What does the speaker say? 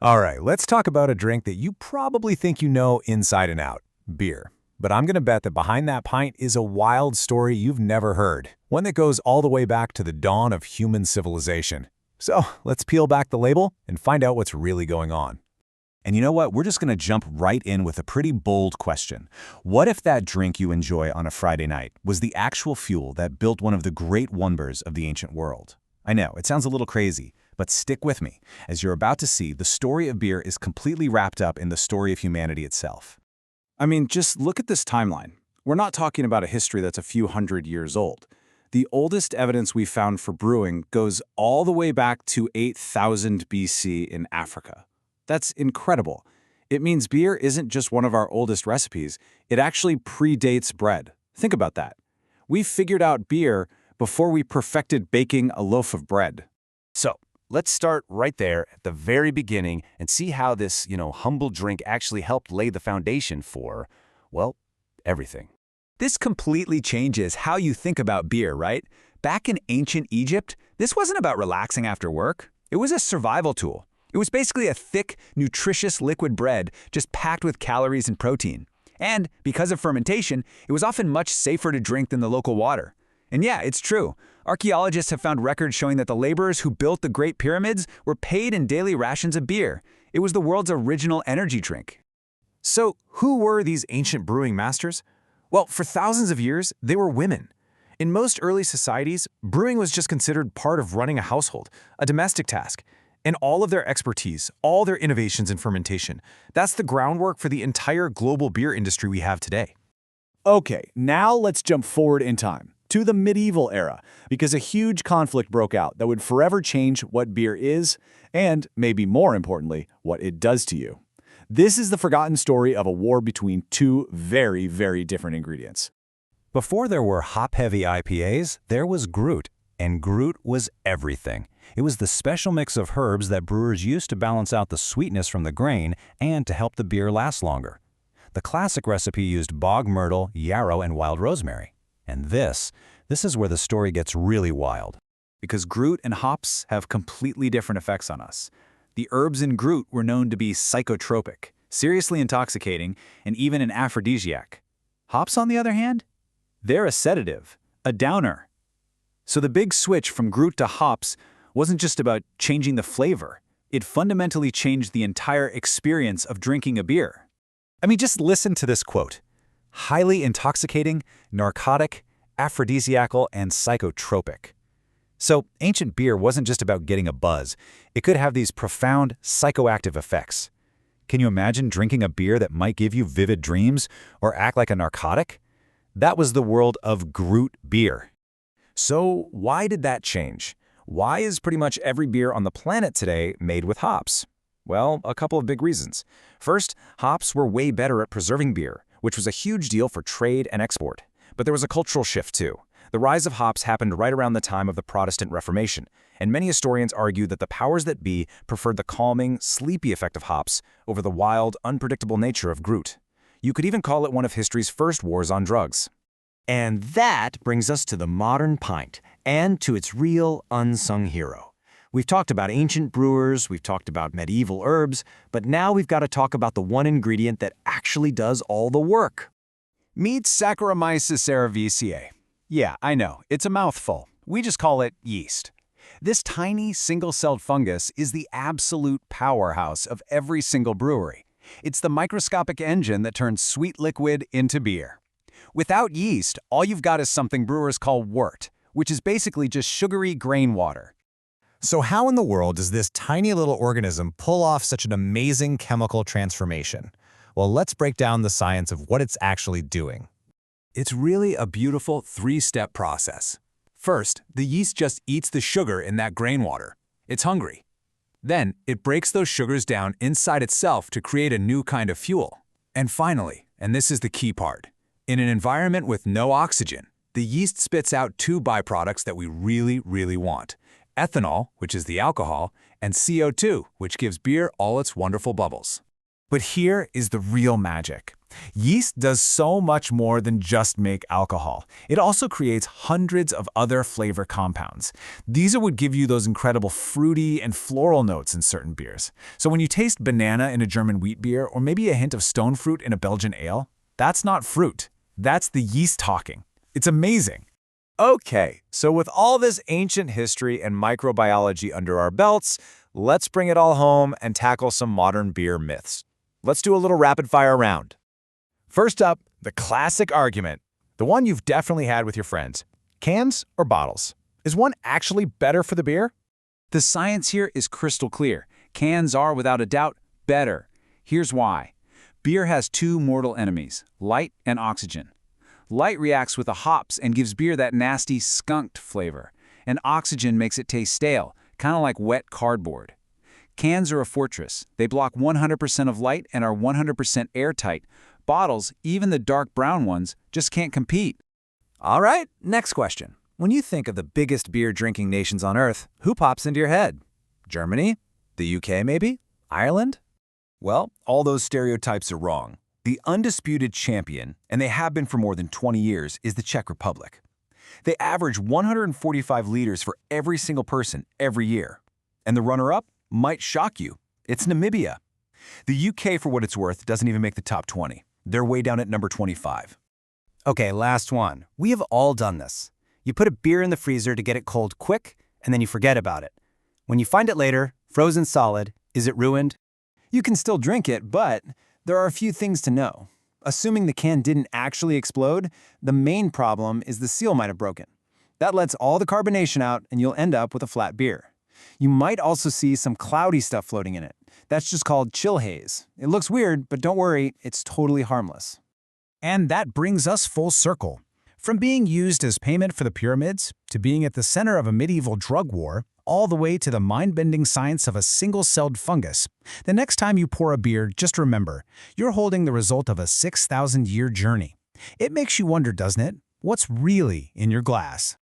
All right, let's talk about a drink that you probably think you know inside and out, beer. But I'm going to bet that behind that pint is a wild story you've never heard, one that goes all the way back to the dawn of human civilization. So let's peel back the label and find out what's really going on. And you know what? We're just going to jump right in with a pretty bold question. What if that drink you enjoy on a Friday night was the actual fuel that built one of the great wonders of the ancient world? I know, it sounds a little crazy, but stick with me. As you're about to see, the story of beer is completely wrapped up in the story of humanity itself. I mean, just look at this timeline. We're not talking about a history that's a few hundred years old. The oldest evidence we found for brewing goes all the way back to 8000 BC in Africa. That's incredible. It means beer isn't just one of our oldest recipes, it actually predates bread. Think about that. We figured out beer before we perfected baking a loaf of bread. So, let's start right there at the very beginning and see how this, humble drink actually helped lay the foundation for, well, everything. This completely changes how you think about beer, right? Back in ancient Egypt, this wasn't about relaxing after work. It was a survival tool. It was basically a thick, nutritious liquid bread just packed with calories and protein. And because of fermentation, it was often much safer to drink than the local water. And yeah, it's true. Archaeologists have found records showing that the laborers who built the Great Pyramids were paid in daily rations of beer. It was the world's original energy drink. So, who were these ancient brewing masters? Well, for thousands of years, they were women. In most early societies, brewing was just considered part of running a household, a domestic task. And all of their expertise, all their innovations in fermentation, that's the groundwork for the entire global beer industry we have today. Okay, now let's jump forward in time to the medieval era, because a huge conflict broke out that would forever change what beer is, and, maybe more importantly, what it does to you. This is the forgotten story of a war between two very, very different ingredients. Before there were hop-heavy IPAs, there was Groot, and Groot was everything. It was the special mix of herbs that brewers used to balance out the sweetness from the grain and to help the beer last longer. The classic recipe used bog myrtle, yarrow, and wild rosemary. And this is where the story gets really wild. Because Groot and hops have completely different effects on us. The herbs in Groot were known to be psychotropic, seriously intoxicating, and even an aphrodisiac. Hops, on the other hand, they're a sedative, a downer. So the big switch from Groot to hops wasn't just about changing the flavor. It fundamentally changed the entire experience of drinking a beer. I mean, just listen to this quote. Highly intoxicating, narcotic, aphrodisiacal, and psychotropic. So, ancient beer wasn't just about getting a buzz. It could have these profound psychoactive effects. Can you imagine drinking a beer that might give you vivid dreams or act like a narcotic? That was the world of Groot beer. So why did that change? Why is pretty much every beer on the planet today made with hops? Well, a couple of big reasons. First, hops were way better at preserving beer, which was a huge deal for trade and export. But there was a cultural shift too. The rise of hops happened right around the time of the Protestant Reformation, and many historians argue that the powers that be preferred the calming, sleepy effect of hops over the wild, unpredictable nature of Groot. You could even call it one of history's first wars on drugs. And that brings us to the modern pint, and to its real unsung hero. We've talked about ancient brewers, we've talked about medieval herbs, but now we've got to talk about the one ingredient that actually does all the work. Meet Saccharomyces cerevisiae. Yeah, I know, it's a mouthful. We just call it yeast. This tiny, single-celled fungus is the absolute powerhouse of every single brewery. It's the microscopic engine that turns sweet liquid into beer. Without yeast, all you've got is something brewers call wort, which is basically just sugary grain water. So how in the world does this tiny little organism pull off such an amazing chemical transformation? Well, let's break down the science of what it's actually doing. It's really a beautiful three-step process. First, the yeast just eats the sugar in that grain water. It's hungry. Then, it breaks those sugars down inside itself to create a new kind of fuel. And finally, and this is the key part, in an environment with no oxygen, the yeast spits out two byproducts that we really, really want. Ethanol, which is the alcohol, and CO2, which gives beer all its wonderful bubbles. But here is the real magic. Yeast does so much more than just make alcohol. It also creates hundreds of other flavor compounds. These are what give you those incredible fruity and floral notes in certain beers. So when you taste banana in a German wheat beer or maybe a hint of stone fruit in a Belgian ale, that's not fruit. That's the yeast talking. It's amazing. Okay, so with all this ancient history and microbiology under our belts, let's bring it all home and tackle some modern beer myths. Let's do a little rapid-fire round. First up, the classic argument, the one you've definitely had with your friends. Cans or bottles? Is one actually better for the beer? The science here is crystal clear. Cans are, without a doubt, better. Here's why. Beer has two mortal enemies, light and oxygen. Light reacts with the hops and gives beer that nasty, skunked flavor. And oxygen makes it taste stale, kind of like wet cardboard. Cans are a fortress. They block 100% of light and are 100% airtight. Bottles, even the dark brown ones, just can't compete. All right, next question. When you think of the biggest beer-drinking nations on Earth, who pops into your head? Germany? The UK, maybe? Ireland? Well, all those stereotypes are wrong. The undisputed champion, and they have been for more than 20 years, is the Czech Republic. They average 145 liters for every single person every year. And the runner-up might shock you. It's Namibia. The UK, for what it's worth, doesn't even make the top 20. They're way down at number 25. Okay, last one. We have all done this. You put a beer in the freezer to get it cold quick, and then you forget about it. When you find it later, frozen solid, is it ruined? You can still drink it, but there are a few things to know. Assuming the can didn't actually explode, the main problem is the seal might have broken. That lets all the carbonation out, and you'll end up with a flat beer. You might also see some cloudy stuff floating in it. That's just called chill haze. It looks weird, but don't worry, it's totally harmless. And that brings us full circle. From being used as payment for the pyramids, to being at the center of a medieval drug war, all the way to the mind-bending science of a single-celled fungus. The next time you pour a beer, just remember, you're holding the result of a 6,000-year journey. It makes you wonder, doesn't it? What's really in your glass?